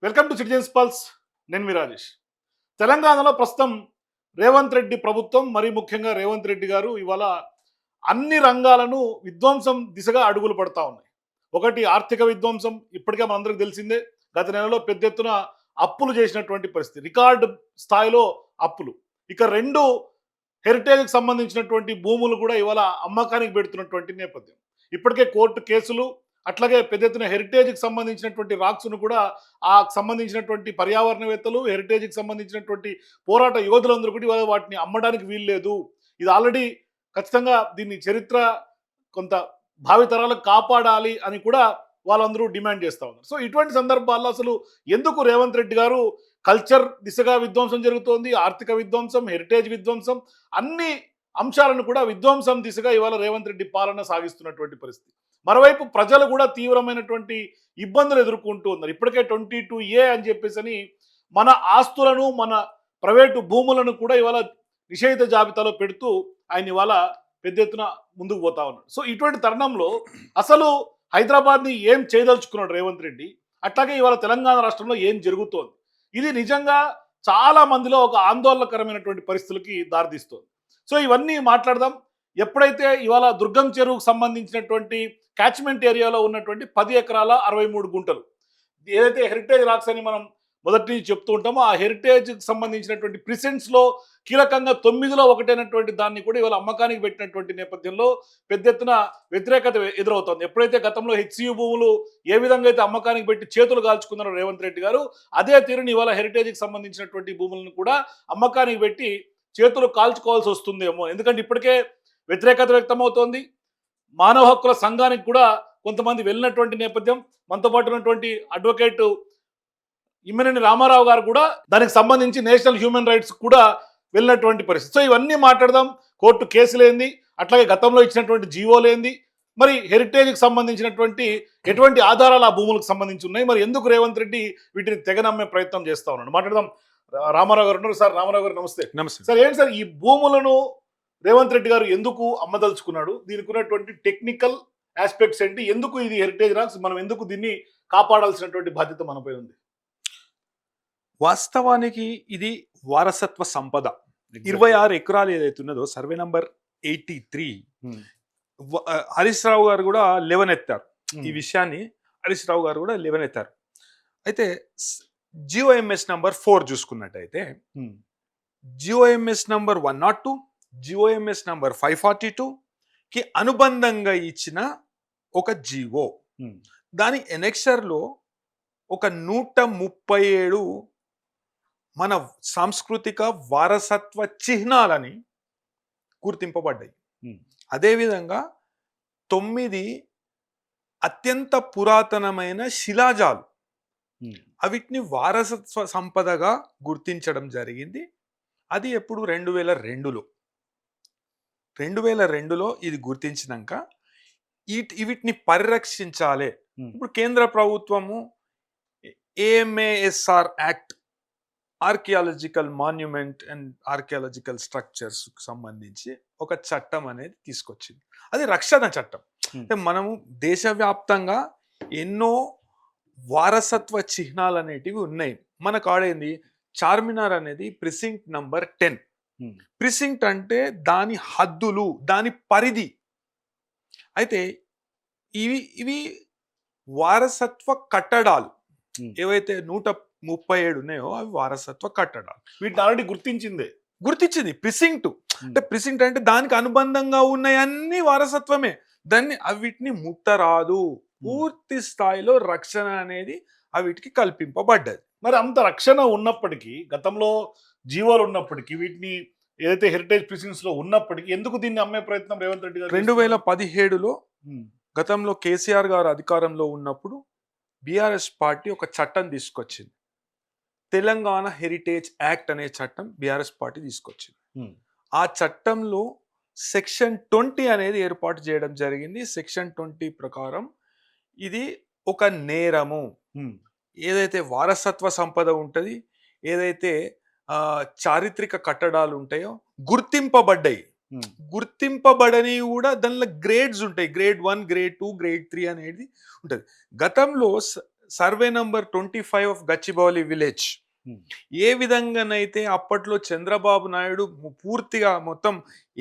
Welcome to citizens pulse. నేను మీ రాజేష్. తెలంగాణలో ప్రస్తుతం రేవంత్ రెడ్డి ప్రభుత్వం, మరి ముఖ్యంగా రేవంత్ రెడ్డి గారు ఇవాళ అన్ని రంగాలను విధ్వంసం దిశగా అడుగులు పడతా ఉన్నాయి. ఒకటి ఆర్థిక విధ్వంసం, ఇప్పటికే మనందరికీ తెలిసిందే. గత నెలలో పెద్ద ఎత్తున అప్పులు చేసినటువంటి పరిస్థితి, రికార్డు స్థాయిలో అప్పులు. ఇక రెండు, హెరిటేజ్కి సంబంధించినటువంటి భూములు కూడా ఇవాళ అమ్మకానికి పెడుతున్నటువంటి నేపథ్యం. ఇప్పటికే కోర్టు కేసులు, అట్లాగే పెద్ద ఎత్తున హెరిటేజ్కి సంబంధించినటువంటి రాక్స్ను కూడా ఆ సంబంధించినటువంటి పర్యావరణవేత్తలు, హెరిటేజ్కి సంబంధించినటువంటి పోరాట యోధులందరూ కూడా ఇవాళ వాటిని అమ్మడానికి వీల్లేదు, ఇది ఆల్రెడీ ఖచ్చితంగా దీన్ని చరిత్ర కొంత భావితరాలకు కాపాడాలి అని కూడా వాళ్ళందరూ డిమాండ్ చేస్తూ ఉన్నారు. సో ఇటువంటి సందర్భాల్లో అసలు ఎందుకు రేవంత్ రెడ్డి గారు కల్చర్ దిశగా విధ్వంసం జరుగుతోంది, ఆర్థిక విధ్వంసం, హెరిటేజ్ విధ్వంసం, అన్ని అంశాలను కూడా విధ్వంసం దిశగా ఇవాళ రేవంత్ రెడ్డి పాలన సాగిస్తున్నటువంటి పరిస్థితి. మరోవైపు ప్రజలు కూడా తీవ్రమైనటువంటి ఇబ్బందులు ఎదుర్కొంటూ ఉన్నారు. ఇప్పటికే 22A అని చెప్పేసి మన ఆస్తులను, మన ప్రైవేటు భూములను కూడా ఇవాళ నిషేధిత జాబితాలో పెడుతూ ఆయన ఇవాళ పెద్ద ఎత్తున ముందుకు పోతా ఉన్నాడు. సో ఇటువంటి తరుణంలో అసలు హైదరాబాద్ని ఏం చేయదలుచుకున్నాడు రేవంత్ రెడ్డి, అట్లాగే ఇవాళ తెలంగాణ రాష్ట్రంలో ఏం జరుగుతోంది, ఇది నిజంగా చాలా మందిలో ఒక ఆందోళనకరమైనటువంటి పరిస్థితులకి దారితీస్తోంది. సో ఇవన్నీ మాట్లాడదాం. ఎప్పుడైతే ఇవాళ దుర్గం చెరువుకు సంబంధించినటువంటి క్యాచ్మెంట్ ఏరియాలో ఉన్నటువంటి 10 ఎకరాల 63 గుంటలు, ఏదైతే హెరిటేజ్ రాక్స్ అని మనం మొదటి నుంచి చెప్తూ ఉంటామో, ఆ హెరిటేజ్కి సంబంధించినటువంటి ప్రిసెంట్స్లో కీలకంగా 9లో ఒకటైనటువంటి దాన్ని కూడా ఇవాళ అమ్మకానికి పెట్టినటువంటి నేపథ్యంలో పెద్ద ఎత్తున వ్యతిరేకత ఎదురవుతోంది. ఎప్పుడైతే గతంలో హెచ్సియు భూములు ఏ విధంగా అయితే అమ్మకానికి పెట్టి చేతులు కాల్చుకున్నారో రేవంత్ రెడ్డి గారు, అదే తీరుని ఇవాళ హెరిటేజ్కి సంబంధించినటువంటి భూములను కూడా అమ్మకానికి పెట్టి చేతులు కాల్చుకోవాల్సి వస్తుందేమో. ఎందుకంటే ఇప్పటికే వ్యతిరేకత వ్యక్తమవుతోంది. మానవ హక్కుల సంఘానికి కూడా కొంతమంది వెళ్ళినటువంటి నేపథ్యం. మనతో పాటు ఉన్నటువంటి అడ్వకేట్ ఇమ్మినేని రామారావు గారు కూడా దానికి సంబంధించి నేషనల్ హ్యూమన్ రైట్స్ కూడా వెళ్ళినటువంటి పరిస్థితి. సో ఇవన్నీ మాట్లాడదాం. కోర్టు కేసులేంది, అట్లాగే గతంలో ఇచ్చినటువంటి జీవోలేంది, మరి హెరిటేజ్కి సంబంధించినటువంటి ఎటువంటి ఆధారాలు ఆ భూములకు సంబంధించి ఉన్నాయి, మరి ఎందుకు రేవంత్ రెడ్డి వీటిని తెగనమ్మే ప్రయత్నం చేస్తూ ఉన్నాడు, మాట్లాడదాం. రామారావు గారు ఉన్నారు. సార్ రామారావు గారు నమస్తే. నమస్తే సార్, ఏంటి సార్ ఈ భూములను రేవంత్ రెడ్డి గారు ఎందుకు అమ్మదలుచుకున్నాడు, దీనికి ఉన్నటువంటి టెక్నికల్ ఆస్పెక్ట్స్ ఏంటి, ఎందుకు ఇది హెరిటేజ్ రాక్స్, మనం ఎందుకు దీన్ని కాపాడాల్సినటువంటి బాధ్యత మనపై ఉంది? వాస్తవానికి ఇది వారసత్వ సంపద. 26 ఎకరాలు ఏదైతే ఉన్నదో సర్వే నంబర్ 83 హరీష్ రావు గారు కూడా లేవనెత్తారు. ఈ విషయాన్ని హరీష్ రావు గారు కూడా లేవనెత్తారు. అయితే జిఓఎంఎస్ నంబర్ 4 చూసుకున్నట్టయితే జిఓఎంఎస్ నంబర్ 102, జిఓఎంఎస్ నంబర్ 542కి అనుబంధంగా ఇచ్చిన ఒక జిఓ, దాని ఎనెక్సర్లో ఒక 137 మన సాంస్కృతిక వారసత్వ చిహ్నాలని గుర్తింపబడ్డాయి. అదేవిధంగా 9 అత్యంత పురాతనమైన శిలాజాలు, అవిటిని వారసత్వ సంపదగా గుర్తించడం జరిగింది. అది ఎప్పుడు 2002లో ఇది గుర్తించినాక వీటిని పరిరక్షించాలి. ఇప్పుడు కేంద్ర ప్రభుత్వము AMASR act, archaeological monument and archaeological structures సంబంధించి ఒక చట్టం అనేది తీసుకొచ్చింది. అది రక్షణ చట్టం. అంటే మనము దేశవ్యాప్తంగా ఎన్నో వారసత్వ చిహ్నాలు అనేటివి ఉన్నాయి. మనకు ఆడేంది చార్మినార్ అనేది ప్రిసింక్ట్ నంబర్ 10. ప్రిసింక్ట్ అంటే దాని హద్దులు, దాని పరిధి. అయితే ఇవి వారసత్వ కట్టడాలు ఏవైతే 137 ఉన్నాయో అవి వారసత్వ కట్టడాలు. వీటిని ఆల్రెడీ గుర్తించింది ప్రిసింక్ట్. అంటే ప్రిసింక్ట్ అంటే దానికి అనుబంధంగా ఉన్నాయన్నీ వారసత్వమే. వీటిని ముట్టరాదు. పూర్తి స్థాయిలో రక్షణ అనేది వీటికి కల్పింపబడ్డది. మరి అంత రక్షణ ఉన్నప్పటికీ, గతంలో జీవోలు ఉన్నప్పటికీ, వీటిని ఏదైతే హెరిటేజ్ ప్రిసిన్స్ లో ఉన్నప్పటికీ ఎందుకు దీన్ని అమ్మే ప్రయత్నం రేవంత్ రెడ్డి గారు? 2017లో గతంలో కేసీఆర్ గారు అధికారంలో ఉన్నప్పుడు బీఆర్ఎస్ పార్టీ ఒక చట్టం తీసుకొచ్చింది. తెలంగాణ హెరిటేజ్ యాక్ట్ అనే చట్టం బీఆర్ఎస్ పార్టీ తీసుకొచ్చింది. ఆ చట్టంలో సెక్షన్ 20 అనేది ఏర్పాటు చేయడం జరిగింది. సెక్షన్ 20 ప్రకారం ఇది ఒక నేరము. ఏదైతే వారసత్వ సంపద ఉంటుంది, ఏదైతే చారిత్రక కట్టడాలు ఉంటాయో గుర్తింపబడని కూడా దానిలో గ్రేడ్స్ ఉంటాయి. గ్రేడ్ 1, గ్రేడ్ 2, గ్రేడ్ 3 అనేది ఉంటుంది. గతంలో survey number 25 of Gachibowli village Hmm. ఏ విధంగానైతే అప్పట్లో చంద్రబాబు నాయుడు పూర్తిగా మొత్తం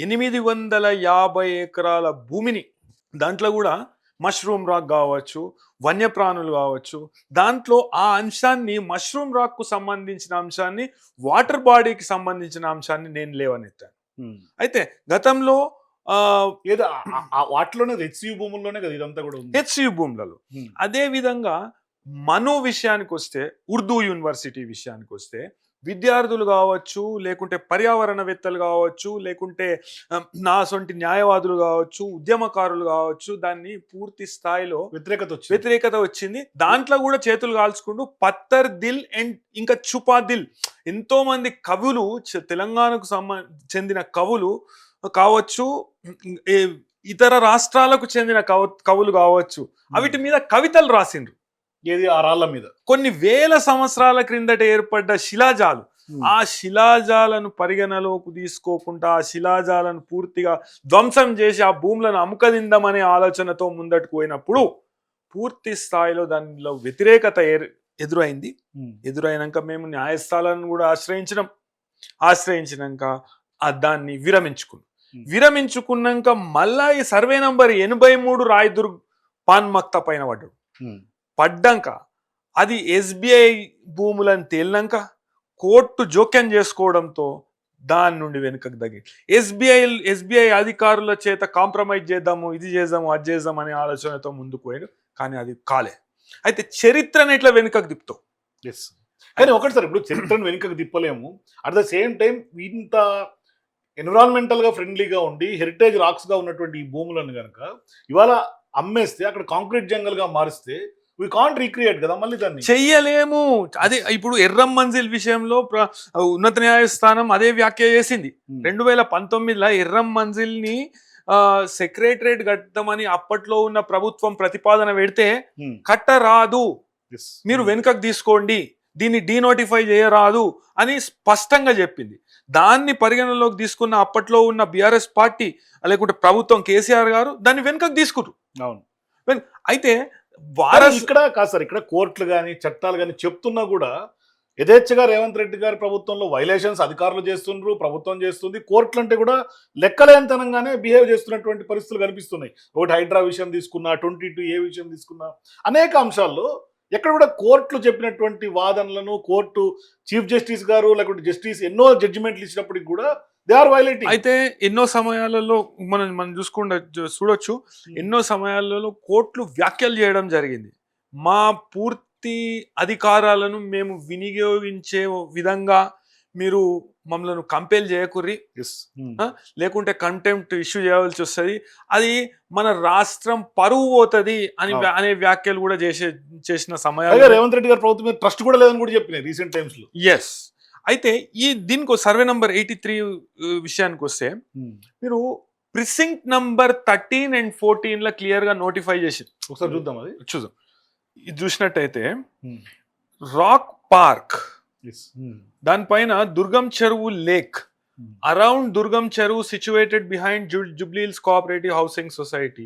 850 ఎకరాల భూమిని, దాంట్లో కూడా మష్రూమ్ రాక్ కావచ్చు, వన్యప్రాణులు కావచ్చు, దాంట్లో ఆ అంశాన్ని మష్రూమ్ రాక్ కు సంబంధించిన అంశాన్ని, వాటర్ బాడీకి సంబంధించిన అంశాన్ని నేను లేవనెత్తాను. అయితే గతంలో ఏదో వాటిలోనే హెచ్సియు భూముల్లోనే కదా ఇదంతా కూడా ఉంది. హెచ్సియు భూములలో అదే విధంగా మనో విషయానికి వస్తే, ఉర్దూ యూనివర్సిటీ విషయానికి వస్తే, విద్యార్థులు కావచ్చు, లేకుంటే పర్యావరణవేత్తలు కావచ్చు, లేకుంటే నా సొంటి న్యాయవాదులు కావచ్చు, ఉద్యమకారులు కావచ్చు, దాన్ని పూర్తి స్థాయిలో వ్యతిరేకత వచ్చింది. దాంట్లో కూడా చేతులు కాల్చుకుంటూ పత్తర్ దిల్ అండ్ ఇంకా చుపా దిల్, ఎంతో మంది కవులు, తెలంగాణకు చెందిన కవులు కావచ్చు, ఇతర రాష్ట్రాలకు చెందిన కవులు కావచ్చు, అవిటి మీద కవితలు రాసిండ్రు. ఏది ఆ రాళ్ల మీద కొన్ని వేల సంవత్సరాల క్రిందట ఏర్పడ్డ శిలాజాలు, ఆ శిలాజాలను పరిగణలోకి తీసుకోకుండా ఆ శిలాజాలను పూర్తిగా ధ్వంసం చేసి ఆ భూములను అముకదిందామనే ఆలోచనతో ముందట్టుకు పోయినప్పుడు పూర్తి స్థాయిలో దానిలో వ్యతిరేకత ఎదురైంది. ఎదురైనాక మేము న్యాయస్థానాలను కూడా ఆశ్రయించినాక దాన్ని విరమించుకున్నాక మళ్ళా ఈ survey number 83 Rayadurg pan Makta పైన పడ్డాక అది ఎస్బీఐ భూములను తేలినాక కోర్టు జోక్యం చేసుకోవడంతో దాని నుండి వెనుకకు తగ్గి ఎస్బీఐ అధికారుల చేత కాంప్రమైజ్ చేద్దాము, ఇది చేద్దాము, అది చేద్దాం అనే ఆలోచనతో ముందుకు పోయాడు. కానీ అది కాలే. అయితే చరిత్రను ఎట్లా వెనుకకు తిప్పుతావు? కానీ ఒకటి సార్, ఇప్పుడు చరిత్రను వెనుకకు తిప్పలేము, అట్ ద సేమ్ టైం ఇంత ఎన్విరాన్మెంటల్ గా ఫ్రెండ్లీగా ఉండి హెరిటేజ్ రాక్స్ గా ఉన్నటువంటి ఈ భూములను కనుక ఇవాళ అమ్మేస్తే, అక్కడ కాంక్రీట్ జంగల్ గా మారిస్తే we can't recreate కదా, మళ్ళీ దాన్ని చెయ్యలేము. అదే ఇప్పుడు ఎర్రం మంజిల్ విషయంలో ఉన్నత న్యాయస్థానం అదే వ్యాఖ్య చేసింది. 2019లో ఎర్రం మంజిల్ ని సెక్రటరేట్ కట్టమని అప్పట్లో ఉన్న ప్రభుత్వం ప్రతిపాదన పెడితే కట్టరాదు, మీరు వెనుకకు తీసుకోండి, దీన్ని డీనోటిఫై చేయరాదు అని స్పష్టంగా చెప్పింది. దాన్ని పరిగణలోకి తీసుకున్న అప్పట్లో ఉన్న బీఆర్ఎస్ పార్టీ లేకుంటే ప్రభుత్వం, కేసీఆర్ గారు దాన్ని వెనుకకు తీసుకురు. అవును. అయితే ఇక్కడ కాదు సార్, ఇక్కడ కోర్టులు కానీ చట్టాలు కానీ చెప్తున్నా కూడా యథేచ్ఛగా రేవంత్ రెడ్డి గారి ప్రభుత్వంలో వైలేషన్స్ అధికారులు చేస్తుండ్రు, ప్రభుత్వం చేస్తుంది. కోర్టులు అంటే కూడా లెక్కలేనితనంగానే బిహేవ్ చేస్తున్నటువంటి పరిస్థితులు కనిపిస్తున్నాయి. ఒకటి హైడ్రా విషయం తీసుకున్నా, 22A విషయం తీసుకున్నా, అనేక అంశాల్లో ఎక్కడ కూడా కోర్టులు చెప్పినటువంటి వాదనలను కోర్టు చీఫ్ జస్టిస్ గారు లేకుంటే జస్టిస్ ఎన్నో జడ్జిమెంట్లు ఇచ్చినప్పటికి కూడా దే ఆర్ వైలేటింగ్. అయితే ఎన్నో సమయాలలో మనం చూడొచ్చు, ఎన్నో సమయాలలో కోర్టులు వ్యాఖ్యలు చేయడం జరిగింది. మా పూర్తి అధికారాలను మేము వినియోగించే విధంగా మీరు మమ్మల్ని కంపేల్ చేయకుర్రి, లేకుంటే కంటెంప్ట్ ఇష్యూ చేయవలసి వస్తుంది, అది మన రాష్ట్రం పరువు పోతుంది అనే వ్యాఖ్యలు కూడా చేసిన సమయాలు రేవంత్ రెడ్డి గారి ప్రభుత్వం ట్రస్ట్ కూడా లేదని కూడా చెప్పినాయి రీసెంట్ టైమ్స్ లో. ఎస్. అయితే దీనికి సర్వే నంబర్ 83 విషయానికి వస్తే, మీరు ప్రిసింక్ట్ నంబర్ 13 and 14 లో క్లియర్ గా నోటిఫై చేసి ఒకసారి చూద్దాం. చూద్దాం. ఇది చూసినట్టయితే రాక్ పార్క్, దానిపైన దుర్గం చెరువు లేక్, అరౌండ్ దుర్గం చెరువు situated behind Jubilee Hills cooperative housing society.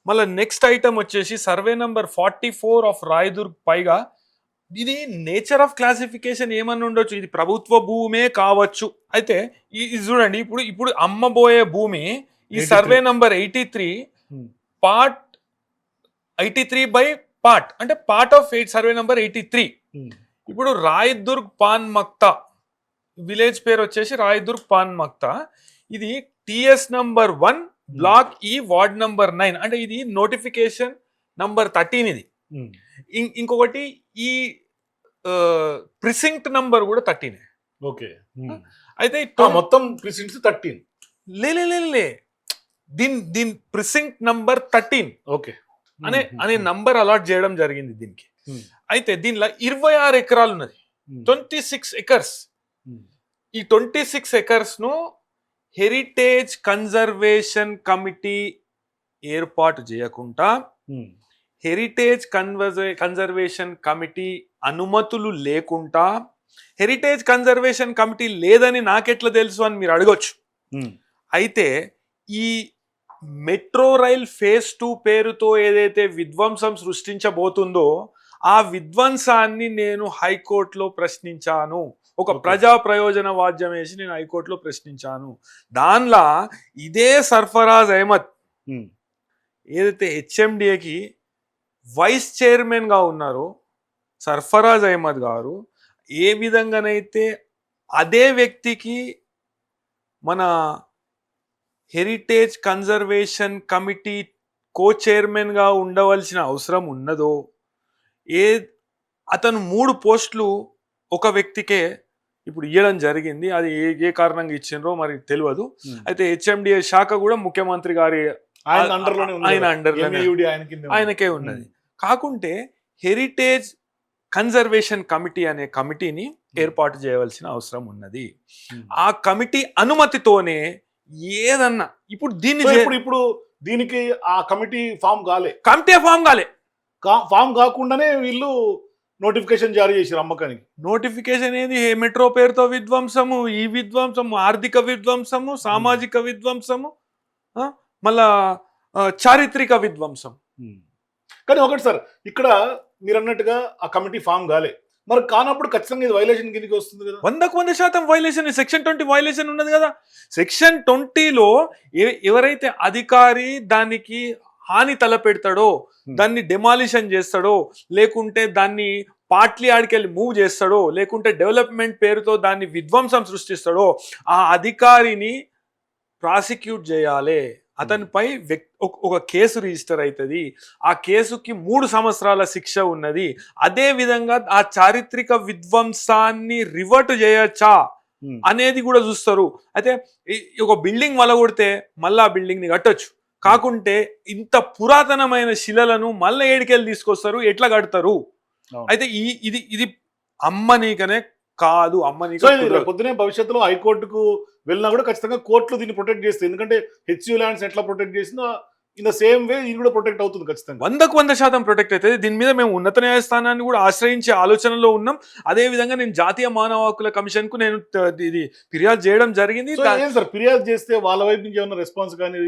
మళ్ళీ నెక్స్ట్ ఐటమ్ వచ్చేసి సర్వే నంబర్ 44 ఆఫ్ రాయదుర్గ్ పైగా. ఇది నేచర్ ఆఫ్ క్లాసిఫికేషన్ ఏమన్నా ఉండొచ్చు, ఇది ప్రభుత్వ భూమే కావచ్చు. అయితే ఇది చూడండి, ఇప్పుడు అమ్మబోయే భూమి ఈ survey number 83 part 83 by part, అంటే పార్ట్ ఆఫ్ సర్వే నంబర్ 83. ఇప్పుడు రాయదుర్గ్ పాన్ మక్తా విలేజ్ పేరు వచ్చేసి రాయదుర్గ్ పాన్ మక్తా. ఇది టిఎస్ నంబర్ 1 బ్లాక్ ఈ వార్డ్ నంబర్ 9, అంటే ఇది నోటిఫికేషన్ నంబర్ 13. ఇది ఇంకొకటి ఈ ప్రిసింక్ట్ నంబర్ కూడా 13. ఓకే. అయితే మొత్తం ప్రిసింక్ట్స్ 13 లే దీని ప్రిసింక్ట్ నంబర్ 13 ఓకే అనే నంబర్ అలాట్ చేయడం జరిగింది దీనికి. అయితే దీనిలో 26 ఎకరాలు ఉన్నది, 26 ఎకర్స్. ఈ 26 ఎకర్స్ ను హెరిటేజ్ కన్జర్వేషన్ కమిటీ ఏర్పాటు చేయకుండా, హెరిటేజ్ కన్జర్వేషన్ కమిటీ అనుమతులు లేకుండా, హెరిటేజ్ కన్జర్వేషన్ కమిటీ లేదని నాకెట్లా తెలుసు అని మీరు అడగొచ్చు. అయితే ఈ మెట్రో రైల్ ఫేజ్ 2 పేరుతో ఏదైతే విధ్వంసం సృష్టించబోతుందో ఆ విధ్వంసాన్ని నేను హైకోర్టులో ప్రశ్నించాను. ఒక Okay. ప్రజా ప్రయోజన వాద్యం వేసి నేను హైకోర్టులో ప్రశ్నించాను. దానిలో ఇదే సర్ఫరాజ్ అహ్మద్ ఉమ్, ఏదైతే హెచ్ఎండిఏకి వైస్ చైర్మన్ గా ఉన్నారో సర్ఫరాజ్ అహ్మద్ గారు ఏ విధంగానైతే అదే వ్యక్తికి మన heritage conservation committee co chairman గా ఉండవలసిన అవసరం ఉన్నదో, అతను 3 పోస్టులు ఒక వ్యక్తికే ఇప్పుడు ఇవ్వడం జరిగింది. అది ఏ కారణంగా ఇచ్చిండ్రో మరి తెలియదు. ఉమ్. అయితే హెచ్ఎండిఏ శాఖ కూడా ముఖ్యమంత్రి గారి ఆయన అండర్లోనే ఉంది ఆయన కదా. అండర్లోనే MAUD ఆయన కిందే ఉంది. ఆయనకే ఉన్నది. కాకుంటే హెరిటేజ్ కన్జర్వేషన్ కమిటీ అనే కమిటీని ఏర్పాటు చేయవలసిన అవసరం ఉన్నది. ఉమ్. ఆ కమిటీ అనుమతితోనే ఏదన్నా ఇప్పుడు దీన్ని సో ఇప్పుడు దీనికి ఆ కమిటీ ఫామ్ కమిటీ ఫామ్ కాలే. ఫామ్ కాకుండానే వీళ్ళు నోటిఫికేషన్ జారీ చేశారు అమ్మకానికి. నోటిఫికేషన్ ఏది మెట్రో పేరుతో విధ్వంసము, ఈ విధ్వంసము, ఆర్థిక విధ్వంసము, సామాజిక విధ్వంసము, మళ్ళా చారిత్రక విధ్వంసం. కానీ ఒకటి సార్, ఇక్కడ మీరు అన్నట్టుగా ఆ కమిటీ ఫామ్ మరి కానప్పుడు ఖచ్చితంగా ఇది వైలేషన్ కిందకి వస్తుంది కదా. 100% వైలేషన్. సెక్షన్ 20 వైలేషన్ ఉన్నది కదా. సెక్షన్ 20లో ఎవరైతే అధికారి దానికి హాని తలపెడతాడో, దాన్ని డెమాలిషన్ చేస్తాడో, లేకుంటే దాన్ని పార్ట్లీ ఆడికెళ్ళి మూవ్ చేస్తాడో, లేకుంటే డెవలప్మెంట్ పేరుతో దాన్ని విధ్వంసం సృష్టిస్తాడో, ఆ అధికారిని ప్రాసిక్యూట్ చేయాలి. అతనిపై ఒక కేసు రిజిస్టర్ అవుతుంది. ఆ కేసుకి 3 సంవత్సరాల శిక్ష ఉన్నది. అదే విధంగా ఆ చారిత్రక విధ్వంసాన్ని రివర్ట్ చేయొచ్చా అనేది కూడా చూస్తారు. అయితే ఒక బిల్డింగ్ వలగొడితే మళ్ళీ ఆ బిల్డింగ్ ని కట్టొచ్చు. కాకుంటే ఇంత పురాతనమైన శిలలను మళ్ళీ ఏడికెళ్ళి తీసుకొస్తారు, ఎట్లా కడతారు? అయితే ఇది అమ్మనీకనే కాదు. పొద్దునే భవిష్యత్తులో హైకోర్టుకు వెళ్ళినా కూడా ఖచ్చితంగా కోర్టులు దీన్ని ప్రొటెక్ట్ చేస్తాయి. ఎందుకంటే హెచ్యూ ల్యాండ్స్ ఎట్లా ప్రొటెక్ట్ చేసిందో ఇన్ ద సేమ్ వే ఇది కూడా ప్రొటెక్ట్ అవుతుంది ఖచ్చితంగా. 100% ప్రొటెక్ట్ అవుతుంది. దీని మీద మేము ఉన్నత న్యాయస్థానాన్ని కూడా ఆశ్రయించే ఆలోచనలో ఉన్నాం. అదే విధంగా నేను జాతీయ మానవ హక్కుల కమిషన్ కు నేను ఇది ఫిర్యాదు చేయడం జరిగింది. సార్ ఫిర్యాదు చేస్తే వాళ్ళ వైపు నుంచి ఏమైనా రెస్పాన్స్ కానీ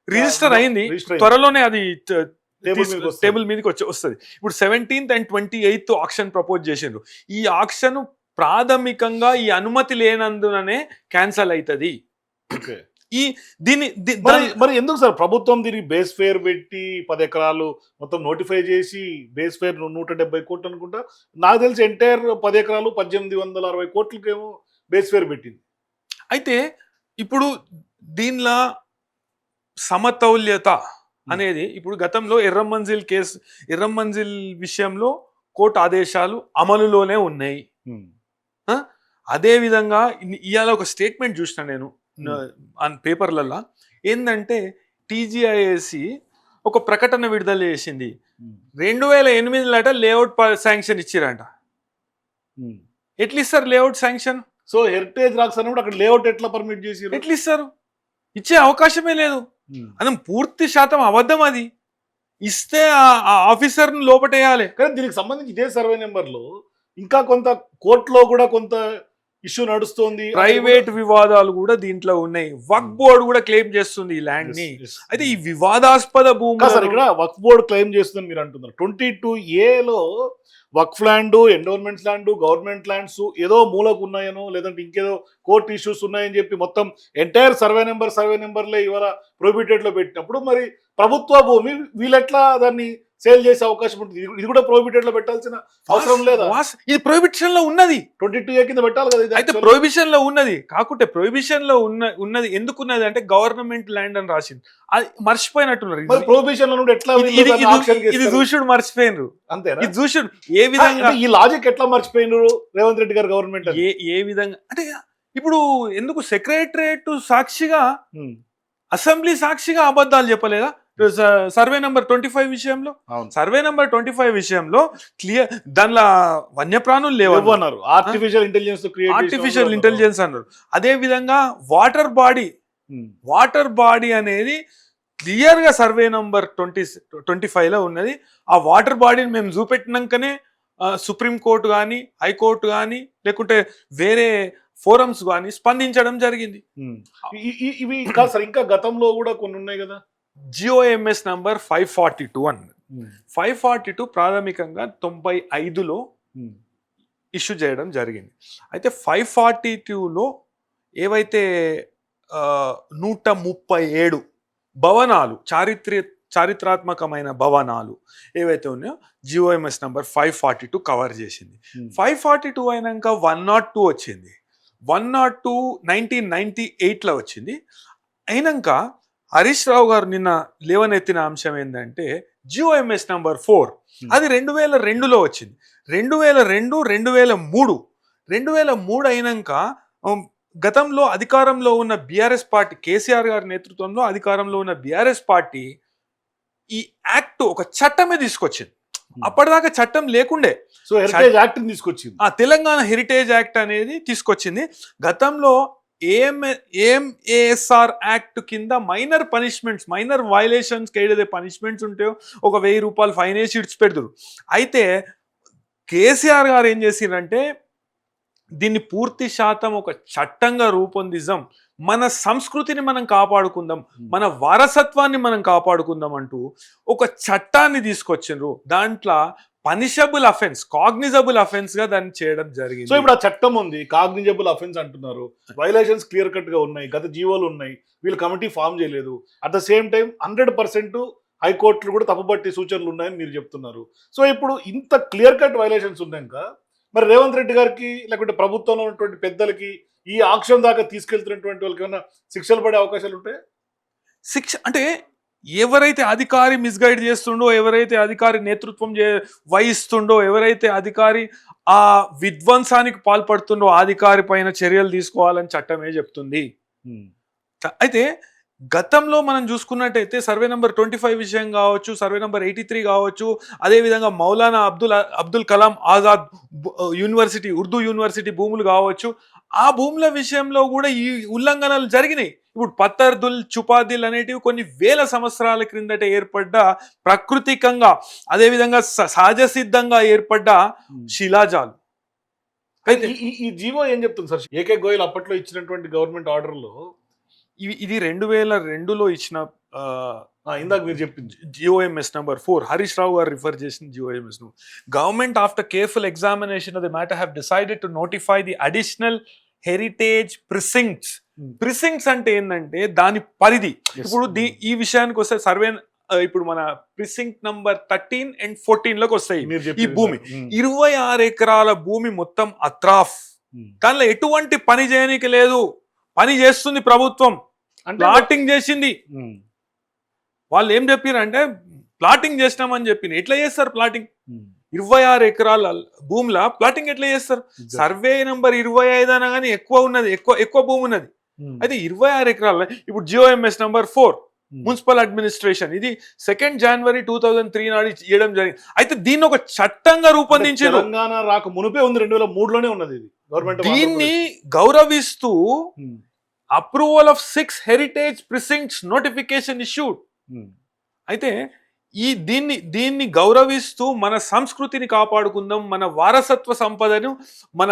రిజిస్టర్ అయింది. త్వరలోనే అది టేబుల్ మీదకి వస్తుంది. ఇప్పుడు 17th and 28th auction propose చేసిండ్రు. ఈ ఆక్షన్ ప్రాథమికంగా ఈ అనుమతి లేనందుననే క్యాన్సల్ అవుతుంది. మరి ఎందుకు సార్ ప్రభుత్వం దీనికి బేస్ ఫేర్ పెట్టి 10 ఎకరాలు మొత్తం నోటిఫై చేసి బేస్ ఫేర్ 170 కోట్లు అనుకుంటా, నాకు తెలిసి ఎంటైర్ 10 ఎకరాలు 1860 కోట్లకేమో బేస్ ఫేర్ పెట్టింది. అయితే ఇప్పుడు దీనిలో సమతౌల్యత అనేది ఇప్పుడు గతంలో ఎర్రమంజిల్ విషయంలో కోర్టు ఆదేశాలు అమలులోనే ఉన్నాయి. అదే విధంగా ఇవాళ ఒక స్టేట్మెంట్ చూసిన నేను పేపర్లలో ఏంటంటే టీజీఐఏసి ఒక ప్రకటన విడుదల చేసింది. 2008 లేఅవుట్ శాంక్షన్ ఇచ్చిరంట. ఎట్లా ఇస్తారు layout sanction? So heritage rocks అన్నప్పుడు అక్కడ లేఅవుట్ ఎట్లా పర్మిట్ చేసి ఎట్లా ఇస్తారు? ఇచ్చే అవకాశమే లేదు. అది పూర్తి శాతం అబద్ధం. అది ఇస్తే ఆ ఆఫీసర్ని లోపటేయాలి. కానీ దీనికి సంబంధించి ఇదే సర్వే నెంబర్లో ఇంకా కొంత కోర్టులో కూడా కొంత ఇష్యూ నడుస్తుంది. ప్రైవేట్ వివాదాలు కూడా దీంట్లో ఉన్నాయి. వక్ఫ్ బోర్డు కూడా క్లెయిమ్ చేస్తుంది ఈ ల్యాండ్ ని. అయితే ఈ వివాదాస్పద భూమి సార్ ఇక్కడ వక్ఫ్ బోర్డు క్లెయిమ్ చేస్తుందని మీరు అంటున్నారు. 22A వక్ఫ్ ల్యాండ్, ఎండోర్మెంట్స్ ల్యాండ్, గవర్నమెంట్ ల్యాండ్స్ ఏదో మూలకు ఉన్నాయనో లేదంటే ఇంకేదో కోర్టు ఇష్యూస్ ఉన్నాయని చెప్పి మొత్తం ఎంటైర్ సర్వే నెంబర్లే ఇవాళ ప్రొహిబిటెడ్ లో పెట్టినప్పుడు మరి ప్రభుత్వ భూమి వీళ్ళెట్లా దాన్ని సేల్ చేసే అవకాశం ఉంటుంది? ఇది కూడా ప్రొహిబిటెడ్ లో పెట్టాల్సిన అవసరం లేదా? ఇది ప్రొహిబిషన్ లో ఉన్నది. 22A కింద పెట్టాలి కదా. అయితే ప్రొహిబిషన్ లో ఉన్నది. కాకుంటే ప్రొహిబిషన్ లో ఉన్నది ఎందుకున్నది అంటే గవర్నమెంట్ ల్యాండ్ అని రాసింది. అది మర్చిపోయినట్టున్నారు. ప్రొహిబిషన్ లో ఎట్లా ఇది చూసుడు మర్చిపోయినరు. అంతేనా? ఇది చూసుడు ఏ విధంగా ఈ లాజిక్ ఎట్లా మర్చిపోయినరు రేవంత్ రెడ్డి గారు గవర్నమెంట్? ఏ విధంగా అంటే ఇప్పుడు ఎందుకు సెక్రటరేట్ సాక్షిగా, అసెంబ్లీ సాక్షిగా అబద్ధాలు చెప్పలేదా? సర్వే నెంబర్ 25 విషయంలో, సర్వే నెంబర్ 25 విషయంలో క్లియర్ దానిలో వన్యప్రాణులు లేవన్నారు. ఆర్టిఫిషియల్ ఇంటెలిజెన్స్ అన్నారు. అదే విధంగా వాటర్ బాడీ అనేది క్లియర్ గా సర్వే నంబర్ 25లో ఉన్నది. ఆ వాటర్ బాడీని మేము చూపెట్టినాకనే సుప్రీంకోర్టు కానీ, హైకోర్టు కానీ, లేకుంటే వేరే ఫోరమ్స్ కానీ స్పందించడం జరిగింది. ఇవి కాదు సార్, ఇంకా గతంలో కూడా కొన్ని ఉన్నాయి కదా. GOMS నంబర్ 542 అన్నది. 542 ప్రాథమికంగా 95లో ఇష్యూ చేయడం జరిగింది. అయితే 542లో ఏవైతే 137 భవనాలు చారిత్రాత్మకమైన భవనాలు ఏవైతే ఉన్నాయో జిఓఎంఎస్ నంబర్ 542 కవర్ చేసింది. 542 అయినాక 102 వచ్చింది. 102 1998లో వచ్చింది. అయినాక హరీష్ రావు గారు నిన్న లేవనెత్తిన అంశం ఏంటంటే జిఓఎంఎస్ నంబర్ 4 అది 2002లో వచ్చింది. 2002 2003 అయినాక గతంలో అధికారంలో ఉన్న బీఆర్ఎస్ పార్టీ, కేసీఆర్ గారి నేతృత్వంలో అధికారంలో ఉన్న బీఆర్ఎస్ పార్టీ ఈ యాక్ట్ ఒక చట్టమే తీసుకొచ్చింది. అప్పటిదాకా చట్టం లేకుండే. సో హెరిటేజ్ యాక్ట్ తీసుకొచ్చింది. ఆ తెలంగాణ హెరిటేజ్ యాక్ట్ అనేది తీసుకొచ్చింది. గతంలో ఏఎంఏఎస్ఆర్ యాక్ట్ కింద మైనర్ పనిష్మెంట్స్, మైనర్ వైలేషన్స్కి ఏదైతే పనిష్మెంట్స్ ఉంటాయో ఒక 1000 రూపాయలు ఫైన్ వేసి ఇడిచిపెడతారు. అయితే కేసీఆర్ గారు ఏం చేసిందంటే దీన్ని పూర్తి శాతం ఒక చట్టంగా రూపొందిద్దాం, మన సంస్కృతిని మనం కాపాడుకుందాం, మన వారసత్వాన్ని మనం కాపాడుకుందాం అంటూ ఒక చట్టాన్ని తీసుకొచ్చిండ్రు. దాంట్లో పనిషబుల్ అఫెన్స్, కాగ్నిజబుల్ అఫెన్స్ గా దాన్ని చేయడం జరిగింది. సో ఇప్పుడు ఆ చట్టం ఉంది, కాగ్నిజబుల్ అఫెన్స్ అంటున్నారు, వైలేషన్స్ క్లియర్ కట్ గా ఉన్నాయి, గత జీవోలు ఉన్నాయి, వీళ్ళు కమిటీ ఫామ్ చేయలేదు. అట్ ద సేమ్ టైం 100% హైకోర్టులు కూడా తప్పుబట్టి సూచనలు ఉన్నాయని మీరు చెప్తున్నారు. సో ఇప్పుడు ఇంత క్లియర్ కట్ వైలేషన్స్ ఉన్నాక మరి రేవంత్ రెడ్డి గారికి లేకుంటే ప్రభుత్వంలో ఉన్నటువంటి పెద్దలకి ఈ ఆక్షన్ దాకా తీసుకెళ్తున్నటువంటి వాళ్ళకి ఏమైనా శిక్షలు పడే అవకాశాలు ఉంటాయి? శిక్ష అంటే ఎవరైతే అధికారి మిస్గైడ్ చేస్తుండో, ఎవరైతే అధికారి నేతృత్వం వహిస్తుండో, ఎవరైతే అధికారి ఆ విధ్వంసానికి పాల్పడుతుండో అధికారి పైన చర్యలు తీసుకోవాలని చట్టమే చెప్తుంది. అయితే గతంలో మనం చూసుకున్నట్టయితే సర్వే నెంబర్ 25 విషయం కావచ్చు, సర్వే నెంబర్ 83 కావచ్చు, అదేవిధంగా మౌలానా అబ్దుల్ కలాం ఆజాద్ యూనివర్సిటీ, ఉర్దూ యూనివర్సిటీ భూములు కావచ్చు, ఆ భూముల విషయంలో కూడా ఈ ఉల్లంఘనలు జరిగినాయి. ఇప్పుడు పత్తర్దుల్, చుపాదిల్ అనేటివి కొన్ని వేల సంవత్సరాల క్రిందట ఏర్పడ్డ ప్రకృతికంగా, అదేవిధంగా సహజ సిద్ధంగా ఏర్పడ్డ శిలాజాలు. అయితే ఈ జీవో ఏం చెప్తుంది సార్? ఏకే గోయల్ అప్పట్లో ఇచ్చినటువంటి గవర్నమెంట్ ఆర్డర్లో ఇది 2002లో ఇచ్చిన ఇందాక మీరు చెప్పింది జిఓఎంఎస్ నంబర్ 4 హరీష్ రావు గారు రిఫర్ చేసిన GOMs. Government after careful examination of the matter have decided to notify the additional heritage precincts. Precincts అంటే ఏంటంటే దాని పరిధి. ఇప్పుడు ఈ విషయానికి వస్తే సర్వే ఇప్పుడు మన ప్రిసింక్ట్ నంబర్ 13 and 14 లోకి వస్తాయి. ఈ భూమి 26 ఎకరాల భూమి మొత్తం అత్రాఫ్, దానిలో ఎటువంటి పని చేయడానికి లేదు. పని చేస్తుంది ప్రభుత్వం, ప్లాటింగ్ చేసింది. వాళ్ళు ఏం చెప్పారంటే ప్లాటింగ్ చేసినామని చెప్పింది. ఎట్లా చేస్తారు ప్లాటింగ్? 26 ఎకరాల భూమిలో ప్లాటింగ్ ఎట్లా చేస్తారు? సర్వే నెంబర్ 25 అనా కానీ ఎక్కువ ఉన్నది, ఎక్కువ భూమి ఉన్నది. అయితే 26 ఎకరాల ఇప్పుడు జిఓఎంఎస్ నంబర్ 4 మున్సిపల్ అడ్మినిస్ట్రేషన్ ఇది 2 January 2003 నాడు ఇవ్వడం జరిగింది. అయితే దీన్ని ఒక చట్టంగా రూపొందించారు. తెలంగాణ రాక మునుపే ఉంది, 2003లోనే ఉన్నది ఇది. గవర్నమెంట్ దీన్ని గౌరవిస్తూ approval of 6 heritage precincts notification issued. అయితే దీన్ని గౌరవిస్తూ మన సంస్కృతిని కాపాడుకుందాం, మన వారసత్వ సంపదను మన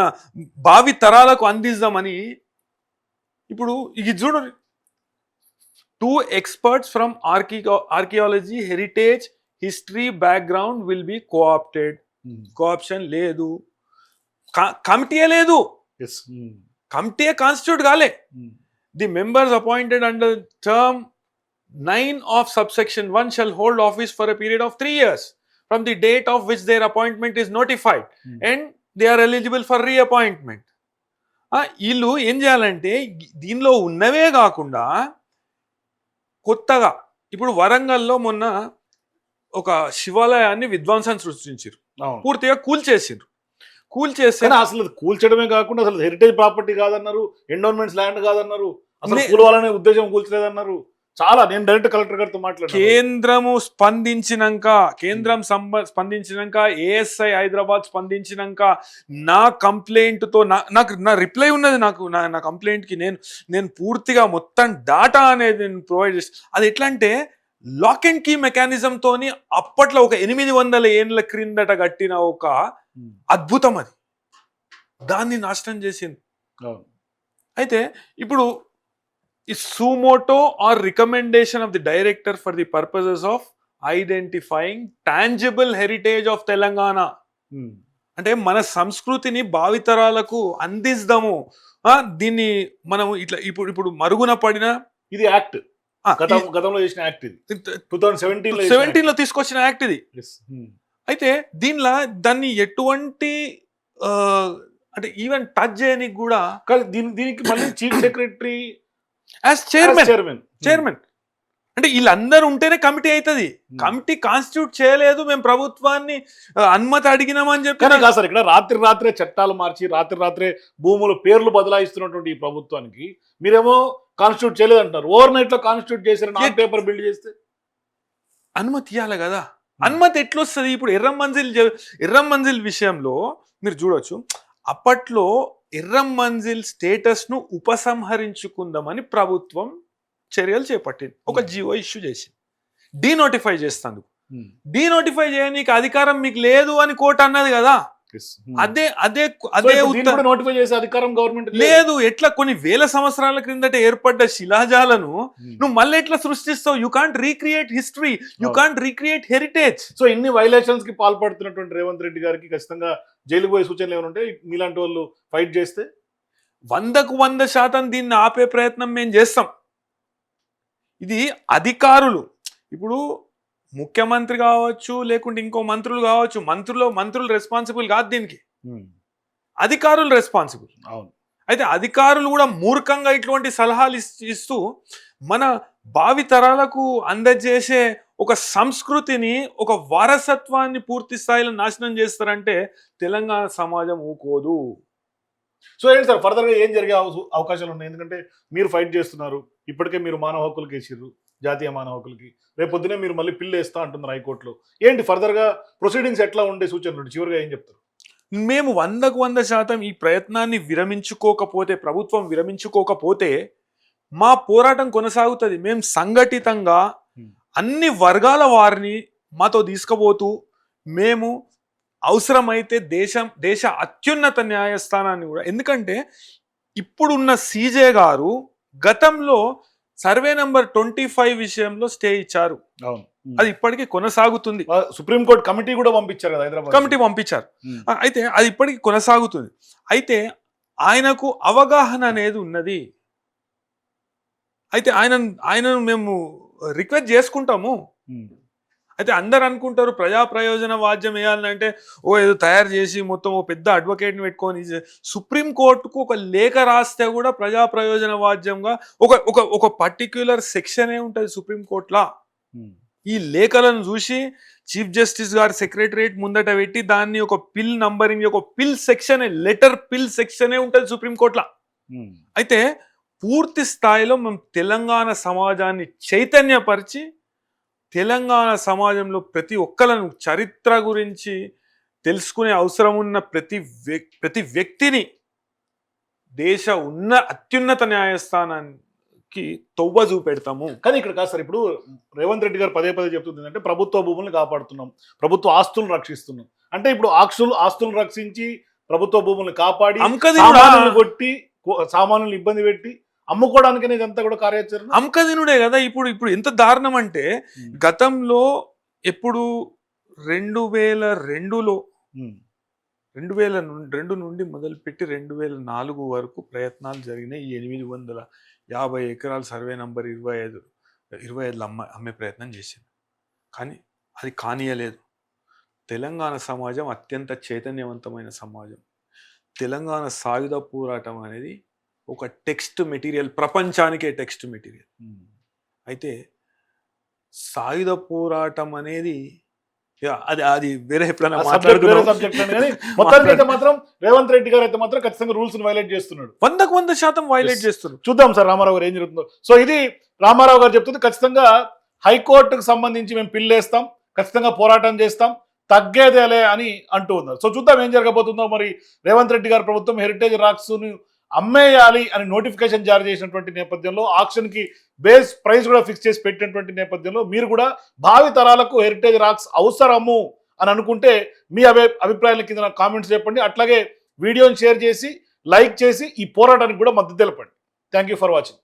భావి తరాలకు అందిద్దామని ఇప్పుడు ఇది చూడండి. 2 experts from archaeology, heritage, history background will be co-opted. Co-option లేదు, కమిటీ లేదు, కమిటీ కాన్స్టిట్యూట్ కాలే. The members appointed under term 9 of subsection 1 shall hold office for a period of 3 years from the date of which their appointment is notified and they are eligible for reappointment. వీళ్ళు ఏం చేయాలంటే దీనిలో ఉన్నవే కాకుండా కొత్తగా ఇప్పుడు వరంగల్లో మొన్న ఒక శివాలయాన్ని విధ్వంసం సృష్టించారు, పూర్తిగా కూల్చేసారు. అసలు కూల్చడమే కాకుండా అసలు హెరిటేజ్ ప్రాపర్టీ కాదన్నారు, ఎండోన్మెంట్స్ ల్యాండ్ కాదన్నారు, అసలు కూలవాలనే ఉద్దేశం కూల్చలేదన్నారు. చాలా నేను డైరెక్ట్ కలెక్టర్ గారితో మాట్లాడాను. కేంద్రం స్పందించినాక ఏఎస్ఐ హైదరాబాద్ స్పందించినాక నా కంప్లైంట్ తో నా రిప్లై ఉన్నది. నా కంప్లైంట్ కి నేను పూర్తిగా మొత్తం డాటా అనేది నేను ప్రొవైడ్ చేసి, అది ఎట్లా అంటే లాక్ అండ్ కీ మెకానిజం తోని అప్పట్లో ఒక 800 ఏళ్ల క్రిందట కట్టిన ఒక అద్భుతం, అది దాన్ని నాశనం చేసింది. అయితే ఇప్పుడు ఈ suo motu or recommendation of the director for the purposes of identifying tangible heritage of Telangana. అంటే మన సంస్కృతిని భావితరాలకు అందిస్తాము. దీన్ని మనం ఇట్లా ఇప్పుడు మరుగున పడిన ఇది యాక్ట్ గతంలో చేసిన యాక్ట్ ఇది 2017 లో తీసుకొచ్చిన యాక్ట్ ఇది. అయితే దాన్ని ఎటువంటి అంటే ఈవెన్ టచ్ చేయడానికి కూడా దీనికి మళ్ళీ చీఫ్ సెక్రటరీ యాజ్ చైర్మన్ అంటే వీళ్ళందరూ ఉంటేనే కమిటీ అవుతుంది. కమిటీ కాన్స్టిట్యూట్ చేయలేదు, మేము ప్రభుత్వాన్ని అనుమతి అడిగినామని చెప్పి. కానీ కాదు సార్, ఇక్కడ రాత్రే చట్టాలు మార్చి రాత్రే భూముల పేర్లు బదలాయిస్తున్నటువంటి ఈ ప్రభుత్వానికి మీరేమో కాన్స్టిట్యూట్ చేయలేదు అంటున్నారు. ఓవర్ నైట్ లో కాన్స్టిట్యూట్ చేశారు, నాన్ పేపర్ బిల్డ్ చేస్తే అనుమతి ఇవ్వాలి కదా. అనుమతి ఎట్లొస్తుంది? ఇప్పుడు ఎర్రం మంజిల్ విషయంలో మీరు చూడొచ్చు, అప్పట్లో ఎర్రం మంజిల్ స్టేటస్ ను ఉపసంహరించుకుందామని ప్రభుత్వం చర్యలు చేపట్టింది. ఒక జియో ఇష్యూ చేసింది, డీనోటిఫై చేస్తాను. డీనోటిఫై చేయడానికి అధికారం మీకు లేదు అని కోర్టు అన్నది కదా. అదే నోటిఫై చేసే అధికారం గవర్నమెంట్ లేదు. ఎట్లా కొన్ని వేల సంవత్సరాల క్రిందట ఏర్పడ్డ శిలాజాలను నువ్వు మళ్ళీ ఎట్లా సృష్టిస్తావు? You can't recreate history, you can't recreate heritage. So ఇన్ని వైలేషన్స్ కి పాల్పడుతున్నటువంటి రేవంత్ రెడ్డి గారికి ఖచ్చితంగా జైలుకు పోయే సూచనలు ఏమైనా ఉంటే మీలాంటి వాళ్ళు ఫైట్ చేస్తే 100% దీన్ని ఆపే ప్రయత్నం మేము చేస్తాం. ఇది అధికారులు, ఇప్పుడు ముఖ్యమంత్రి కావచ్చు, లేకుంటే ఇంకో మంత్రులు కావచ్చు, మంత్రులు రెస్పాన్సిబుల్ కాదు దీనికి, అధికారులు రెస్పాన్సిబుల్. అవును. అయితే అధికారులు కూడా మూర్ఖంగా ఇటువంటి సలహాలు ఇస్తూ మన భావి తరాలకు అందజేసే ఒక సంస్కృతిని, ఒక వారసత్వాన్ని పూర్తి స్థాయిలో నాశనం చేస్తారంటే తెలంగాణ సమాజం ఊకోదు. సో ఏంటి సార్ ఫర్దర్ గా ఏం జరిగే అవకాశాలు ఉన్నాయి? ఎందుకంటే మీరు ఫైట్ చేస్తున్నారు, ఇప్పటికే మీరు మానవ హక్కులకి వేసిర్రు, జాతీయ మానవ హక్కులకి, రేపు పొద్దునే మీరు మళ్ళీ పిల్లు వేస్తా అంటున్నారు హైకోర్టులో. ఏంటి ఫర్దర్ గా ప్రొసీడింగ్స్ ఎట్లా ఉండే సూచనలు చివరిగా ఏం చెప్తారు? మేము 100% ఈ ప్రయత్నాన్ని ప్రభుత్వం విరమించుకోకపోతే మా పోరాటం కొనసాగుతుంది. మేము సంఘటితంగా అన్ని వర్గాల వారిని మాతో తీసుకుపోతూ మేము అవసరమైతే దేశ అత్యున్నత న్యాయస్థానాన్ని కూడా, ఎందుకంటే ఇప్పుడున్న సీజే గారు గతంలో సర్వే నంబర్ 25 విషయంలో స్టే ఇచ్చారు. అది ఇప్పటికీ కొనసాగుతుంది. సుప్రీంకోర్టు కమిటీ కూడా పంపించారు కదా, హైదరాబాద్ కమిటీ పంపించారు. అయితే అది ఇప్పటికీ కొనసాగుతుంది. అయితే ఆయనకు అవగాహన అనేది ఉన్నది. అయితే ఆయనను మేము రిక్వెస్ట్ చేసుకుంటాము. అయితే అందరు అనుకుంటారు ప్రజా ప్రయోజన వాద్యం వేయాలంటే ఏదో తయారు చేసి మొత్తం ఓ పెద్ద అడ్వకేట్ని పెట్టుకొని సుప్రీంకోర్టుకు ఒక లేఖ రాస్తే కూడా ప్రజా ప్రయోజన వాద్యంగా ఒక పర్టిక్యులర్ సెక్షనే ఉంటుంది సుప్రీంకోర్టులా. ఈ లేఖలను చూసి చీఫ్ జస్టిస్ గారి సెక్రటరియట్ ముందట పెట్టి దాన్ని ఒక పిల్ నంబరింగ్, ఒక పిల్ సెక్షన్, లెటర్ పిల్ సెక్షనే ఉంటుంది సుప్రీంకోర్టులా. అయితే పూర్తి స్థాయిలో మేము తెలంగాణ సమాజాన్ని చైతన్యపరిచి తెలంగాణ సమాజంలో ప్రతి ఒక్కలను చరిత్ర గురించి తెలుసుకునే అవసరం ఉన్న ప్రతి వ్యక్తిని అత్యున్నత న్యాయస్థానానికి తొవ్వ చూపెడతాము. కానీ ఇక్కడ కాదు సార్, ఇప్పుడు రేవంత్ రెడ్డి గారు పదే చెప్తుంది అంటే ప్రభుత్వ భూములను కాపాడుతున్నాం, ప్రభుత్వ ఆస్తులను రక్షిస్తున్నాం అంటే, ఇప్పుడు ఆస్తులను రక్షించి ప్రభుత్వ భూములను కాపాడి కొట్టి సామాన్యులను ఇబ్బంది పెట్టి అమ్ముకోవడానికి ఇదంతా కూడా కార్యాచరణ అమ్మకదినుడే కదా. ఇప్పుడు ఎంత దారుణం అంటే గతంలో ఎప్పుడు 2002లో 2002 నుండి మొదలుపెట్టి 2004 వరకు ప్రయత్నాలు జరిగినాయి. 850 ఎకరాలు సర్వే నంబర్ 25 అమ్మే ప్రయత్నం చేసింది. కానీ అది కానీయలేదు. తెలంగాణ సమాజం అత్యంత చైతన్యవంతమైన సమాజం. తెలంగాణ సాయుధ పోరాటం అనేది ఒక టెక్స్ట్ మెటీరియల్, ప్రపంచానికే టెక్స్ట్ మెటీరియల్. అయితే సాయుధ పోరాటం అనేది అది వేరే ఎప్పుడైనా మాత్రం రేవంత్ రెడ్డి గారు అయితే మాత్రం ఖచ్చితంగా రూల్స్ వైలేట్ చేస్తున్నాడు, 100% వైలేట్ చేస్తున్నాడు. చూద్దాం సార్ రామారావు గారు ఏం జరుగుతుందో. సో ఇది రామారావు గారు చెప్తుంది. ఖచ్చితంగా హైకోర్టుకు సంబంధించి మేము పిల్లేస్తాం, ఖచ్చితంగా పోరాటం చేస్తాం, తగ్గేదేలే అని అంటూ ఉన్నారు. సో చూద్దాం ఏం జరగబోతుందో. మరి రేవంత్ రెడ్డి గారి ప్రభుత్వం హెరిటేజ్ రాక్స్ ను అమ్మేయాలి అని నోటిఫికేషన్ జారీ చేసినటువంటి నేపథ్యంలో, ఆక్షన్ కి బేస్ ప్రైస్ కూడా ఫిక్స్ చేసి పెట్టినటువంటి నేపథ్యంలో మీరు కూడా భావి తరాలకు హెరిటేజ్ రాక్స్ అవసరము అని అనుకుంటే మీ అభిప్రాయాల కింద కామెంట్స్ చెప్పండి. అట్లాగే వీడియోని షేర్ చేసి లైక్ చేసి ఈ పోరాటానికి కూడా మద్దతు తెలపండి. Thank you for watching.